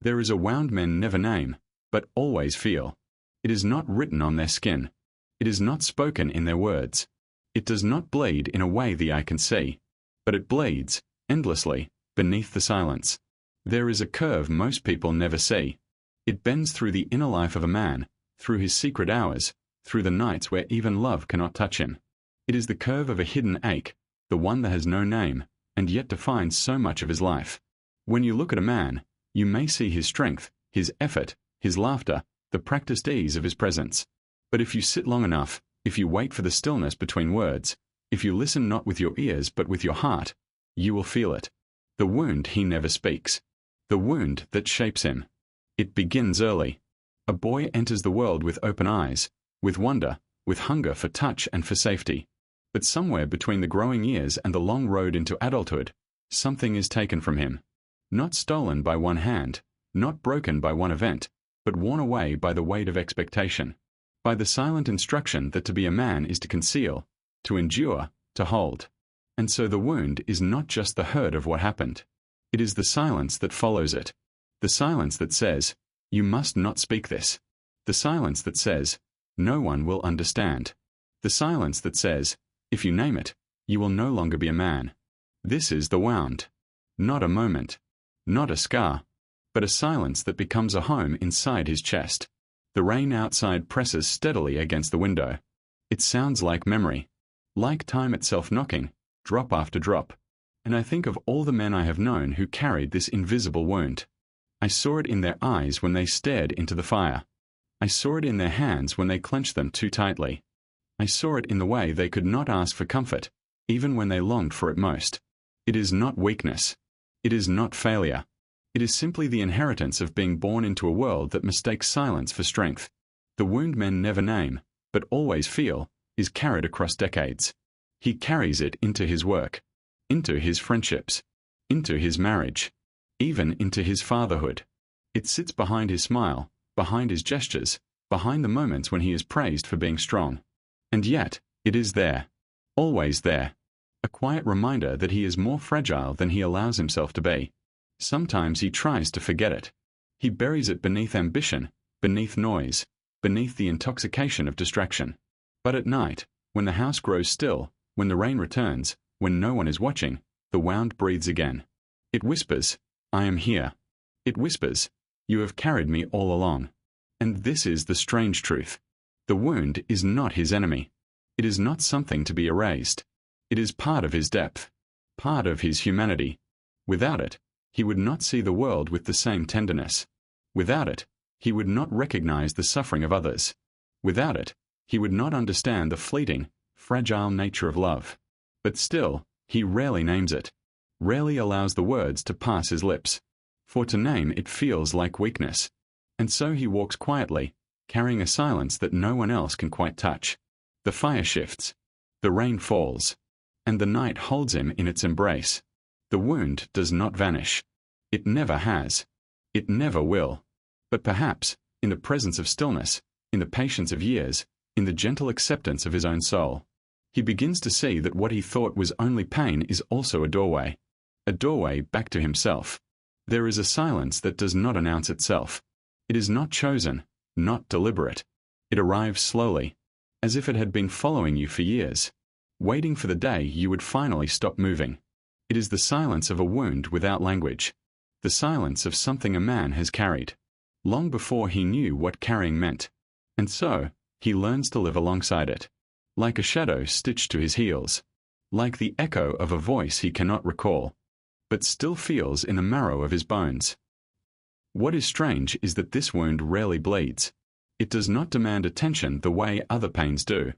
There is a wound men never name, but always feel. It is not written on their skin. It is not spoken in their words. It does not bleed in a way the eye can see, but it bleeds, endlessly, beneath the silence. There is a curve most people never see. It bends through the inner life of a man, through his secret hours, through the nights where even love cannot touch him. It is the curve of a hidden ache, the one that has no name, and yet defines so much of his life. When you look at a man, you may see his strength, his effort, his laughter, the practiced ease of his presence. But if you sit long enough, if you wait for the stillness between words, if you listen not with your ears but with your heart, you will feel it. The wound he never speaks. The wound that shapes him. It begins early. A boy enters the world with open eyes, with wonder, with hunger for touch and for safety. But somewhere between the growing years and the long road into adulthood, something is taken from him. Not stolen by one hand, not broken by one event, but worn away by the weight of expectation, by the silent instruction that to be a man is to conceal, to endure, to hold. And so the wound is not just the hurt of what happened. It is the silence that follows it. The silence that says, you must not speak this. The silence that says, no one will understand. The silence that says, if you name it, you will no longer be a man. This is the wound. Not a moment. Not a scar. But a silence that becomes a home inside his chest. The rain outside presses steadily against the window. It sounds like memory. Like time itself knocking, drop after drop. And I think of all the men I have known who carried this invisible wound. I saw it in their eyes when they stared into the fire. I saw it in their hands when they clenched them too tightly. I saw it in the way they could not ask for comfort, even when they longed for it most. It is not weakness. It is not failure. It is simply the inheritance of being born into a world that mistakes silence for strength. The wound men never name, but always feel, is carried across decades. He carries it into his work, into his friendships, into his marriage, even into his fatherhood. It sits behind his smile, behind his gestures, behind the moments when he is praised for being strong. And yet, it is there, always there, a quiet reminder that he is more fragile than he allows himself to be. Sometimes he tries to forget it. He buries it beneath ambition, beneath noise, beneath the intoxication of distraction. But at night, when the house grows still, when the rain returns, when no one is watching, the wound breathes again. It whispers, I am here. It whispers, you have carried me all along. And this is the strange truth. The wound is not his enemy. It is not something to be erased. It is part of his depth, part of his humanity. Without it, he would not see the world with the same tenderness. Without it, he would not recognize the suffering of others. Without it, he would not understand the fleeting, fragile nature of love. But still, he rarely names it, rarely allows the words to pass his lips. For to name it feels like weakness. And so he walks quietly, carrying a silence that no one else can quite touch. The fire shifts. The rain falls. And the night holds him in its embrace. The wound does not vanish. It never has. It never will. But perhaps, in the presence of stillness, in the patience of years, in the gentle acceptance of his own soul, he begins to see that what he thought was only pain is also a doorway back to himself. There is a silence that does not announce itself. It is not chosen, not deliberate. It arrives slowly, as if it had been following you for years, waiting for the day you would finally stop moving. It is the silence of a wound without language, the silence of something a man has carried, long before he knew what carrying meant. And so, he learns to live alongside it, like a shadow stitched to his heels, like the echo of a voice he cannot recall, but still feels in the marrow of his bones. What is strange is that this wound rarely bleeds. It does not demand attention the way other pains do.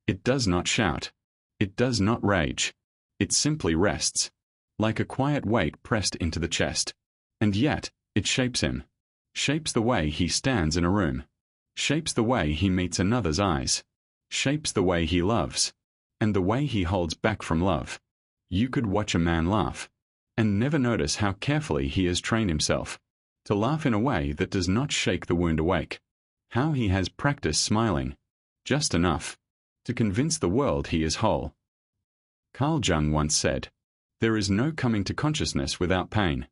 It does not shout. It does not rage. It simply rests, like a quiet weight pressed into the chest. And yet, it shapes him, shapes the way he stands in a room, shapes the way he meets another's eyes, shapes the way he loves, and the way he holds back from love. You could watch a man laugh, and never notice how carefully he has trained himself to laugh in a way that does not shake the wound awake, how he has practiced smiling, just enough, to convince the world he is whole. Carl Jung once said, "There is no coming to consciousness without pain."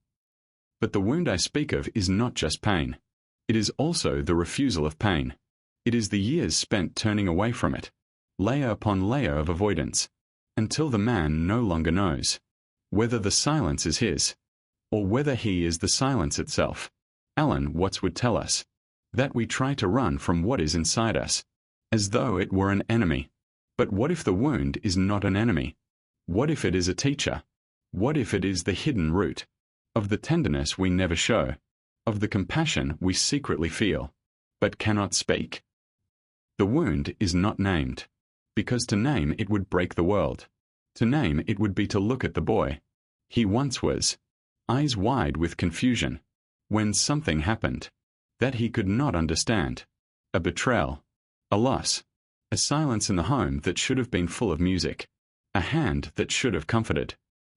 But the wound I speak of is not just pain. It is also the refusal of pain. It is the years spent turning away from it, layer upon layer of avoidance, until the man no longer knows whether the silence is his, or whether he is the silence itself. Alan Watts would tell us that we try to run from what is inside us, as though it were an enemy. But what if the wound is not an enemy? What if it is a teacher? What if it is the hidden root of the tenderness we never show, of the compassion we secretly feel, but cannot speak? The wound is not named, because to name it would break the world. To name it would be to look at the boy he once was, eyes wide with confusion, when something happened that he could not understand. A betrayal, a loss, a silence in the home that should have been full of music, a hand that should have comforted,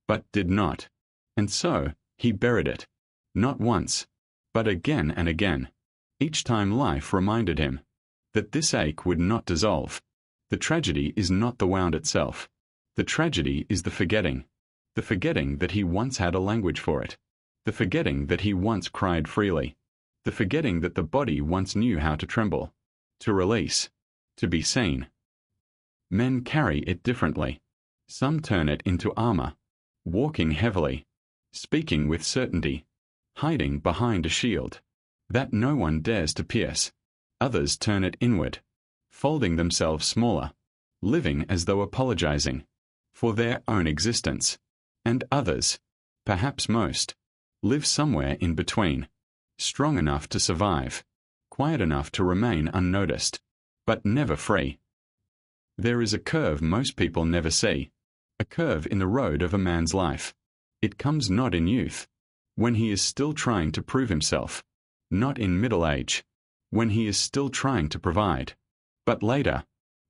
but did not. And so, he buried it, not once, but again and again, each time life reminded him that this ache would not dissolve. The tragedy is not the wound itself. The tragedy is the forgetting that he once had a language for it, the forgetting that he once cried freely, the forgetting that the body once knew how to tremble, to release, to be seen. Men carry it differently. Some turn it into armor, walking heavily, speaking with certainty, hiding behind a shield that no one dares to pierce. Others turn it inward, folding themselves smaller, living as though apologizing for their own existence. And others, perhaps most, live somewhere in between, strong enough to survive, quiet enough to remain unnoticed, but never free. There is a curve most people never see, a curve in the road of a man's life. It comes not in youth, when he is still trying to prove himself, not in middle age, when he is still trying to provide, but later,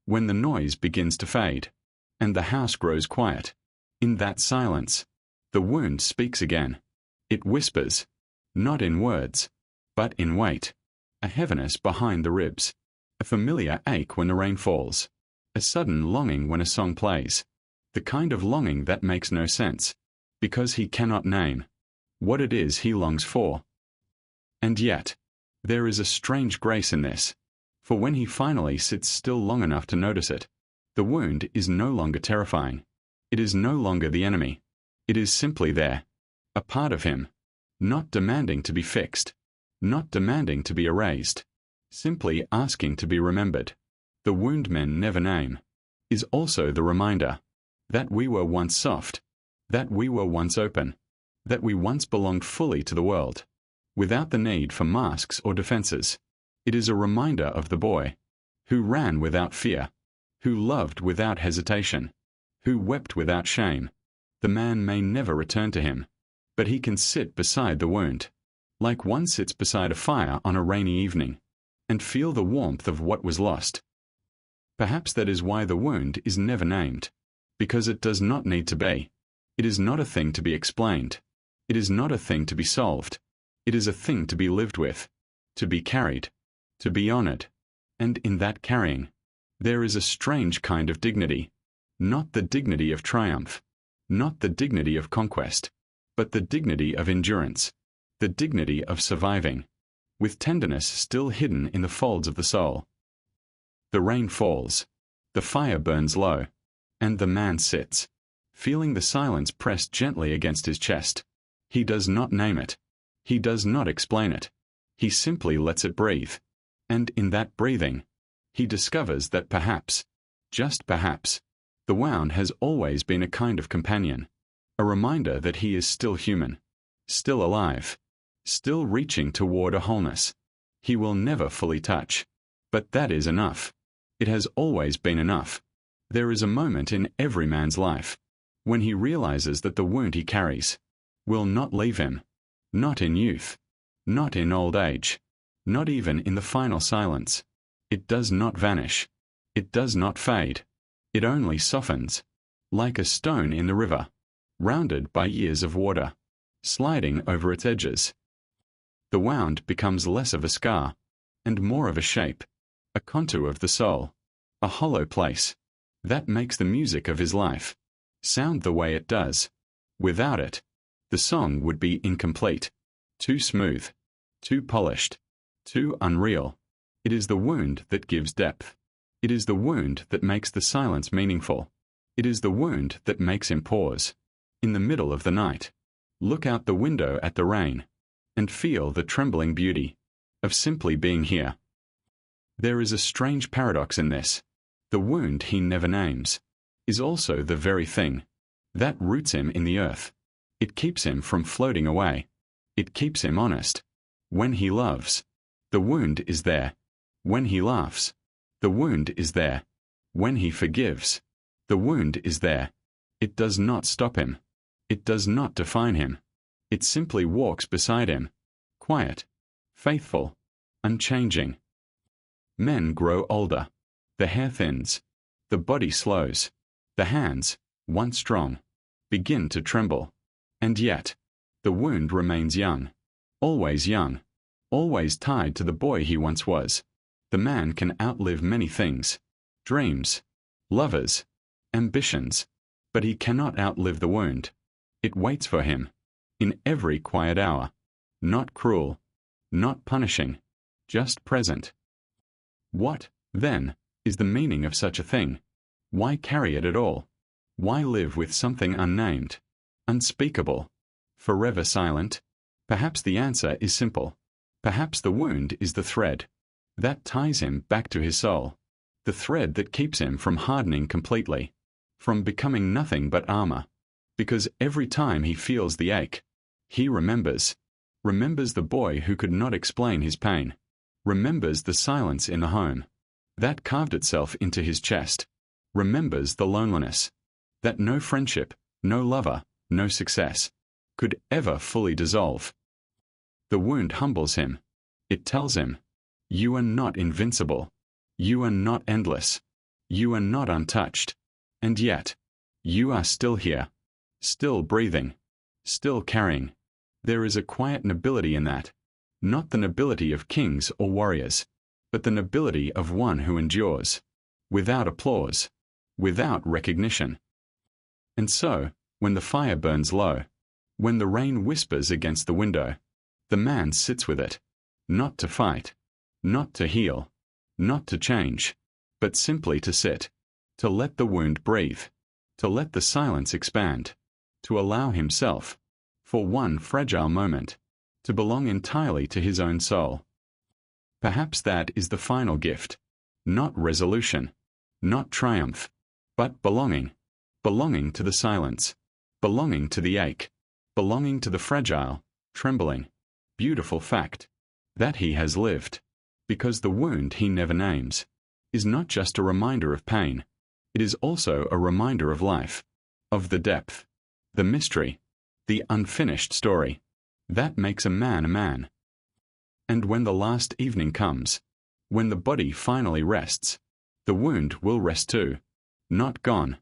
when the noise begins to fade, and the house grows quiet. In that silence, the wound speaks again. It whispers, not in words, but in weight, a heaviness behind the ribs, a familiar ache when the rain falls, a sudden longing when a song plays, the kind of longing that makes no sense, because he cannot name what it is he longs for. And yet, there is a strange grace in this, for when he finally sits still long enough to notice it, the wound is no longer terrifying. It is no longer the enemy. It is simply there, a part of him, not demanding to be fixed, not demanding to be erased, simply asking to be remembered. The wound men never name is also the reminder that we were once soft, that we were once open, that we once belonged fully to the world, without the need for masks or defenses. It is a reminder of the boy who ran without fear, who loved without hesitation, who wept without shame. The man may never return to him, but he can sit beside the wound, like one sits beside a fire on a rainy evening, and feel the warmth of what was lost. Perhaps that is why the wound is never named, because it does not need to be. It is not a thing to be explained. It is not a thing to be solved. It is a thing to be lived with, to be carried, to be honored. And in that carrying, there is a strange kind of dignity, not the dignity of triumph, not the dignity of conquest, but the dignity of endurance, the dignity of surviving, with tenderness still hidden in the folds of the soul. The rain falls, the fire burns low, and the man sits, feeling the silence pressed gently against his chest. He does not name it. He does not explain it. He simply lets it breathe. And in that breathing, he discovers that perhaps, just perhaps, the wound has always been a kind of companion, a reminder that he is still human, still alive, still reaching toward a wholeness he will never fully touch. But that is enough. It has always been enough. There is a moment in every man's life when he realizes that the wound he carries will not leave him, not in youth, not in old age, not even in the final silence. It does not vanish. It does not fade. It only softens, like a stone in the river, rounded by years of water, sliding over its edges. The wound becomes less of a scar, and more of a shape, a contour of the soul, a hollow place, that makes the music of his life sound the way it does. Without it, the song would be incomplete. too smooth, too polished, too unreal. It is the wound that gives depth. It is the wound that makes the silence meaningful. It is the wound that makes him pause. In the middle of the night, look out the window at the rain, and feel the trembling beauty of simply being here. There is a strange paradox in this. The wound he never names is also the very thing that roots him in the earth. It keeps him from floating away. It keeps him honest. When he loves, the wound is there. When he laughs, the wound is there. When he forgives, the wound is there. It does not stop him. It does not define him. It simply walks beside him, quiet, faithful, unchanging. Men grow older. The hair thins. The body slows. The hands, once strong, begin to tremble. And yet, the wound remains young, always tied to the boy he once was. The man can outlive many things, dreams, lovers, ambitions, but he cannot outlive the wound. It waits for him, in every quiet hour, not cruel, not punishing, just present. What, then, is the meaning of such a thing? Why carry it at all? Why live with something unnamed, unspeakable, forever silent? Perhaps the answer is simple. Perhaps the wound is the thread that ties him back to his soul, the thread that keeps him from hardening completely, from becoming nothing but armor. Because every time he feels the ache, he remembers the boy who could not explain his pain, remembers the silence in the home that carved itself into his chest, remembers the loneliness that no friendship, no lover, no success could ever fully dissolve. The wound humbles him. It tells him, you are not invincible. You are not endless. You are not untouched. And yet, you are still here, still breathing, still carrying. There is a quiet nobility in that. Not the nobility of kings or warriors, but the nobility of one who endures, without applause, without recognition. And so, when the fire burns low, when the rain whispers against the window, the man sits with it, not to fight, not to heal, not to change, but simply to sit, to let the wound breathe, to let the silence expand, to allow himself, for one fragile moment, to belong entirely to his own soul. Perhaps that is the final gift, not resolution, not triumph, but belonging, belonging to the silence, belonging to the ache, belonging to the fragile, trembling, beautiful fact that he has lived. Because the wound he never names is not just a reminder of pain, it is also a reminder of life, of the depth, the mystery, the unfinished story that makes a man a man. And when the last evening comes, when the body finally rests, the wound will rest too, not gone,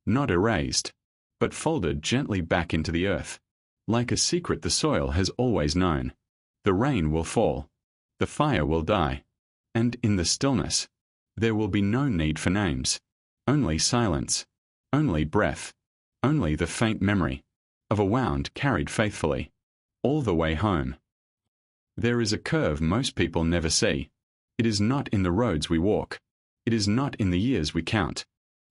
not erased, but folded gently back into the earth, like a secret the soil has always known. The rain will fall, the fire will die, and in the stillness, there will be no need for names, only silence, only breath, only the faint memory of a wound carried faithfully, all the way home. There is a curve most people never see. It is not in the roads we walk. It is not in the years we count.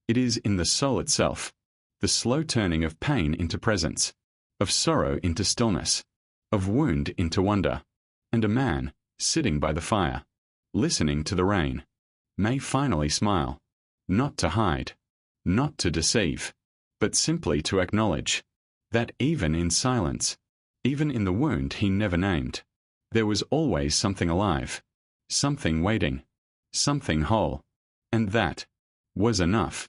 It is in the soul itself, the slow turning of pain into presence, of sorrow into stillness, of wound into wonder. And a man, sitting by the fire, listening to the rain, may finally smile, not to hide, not to deceive, but simply to acknowledge that even in silence, even in the wound he never named, there was always something alive, something waiting, something whole, and that was enough.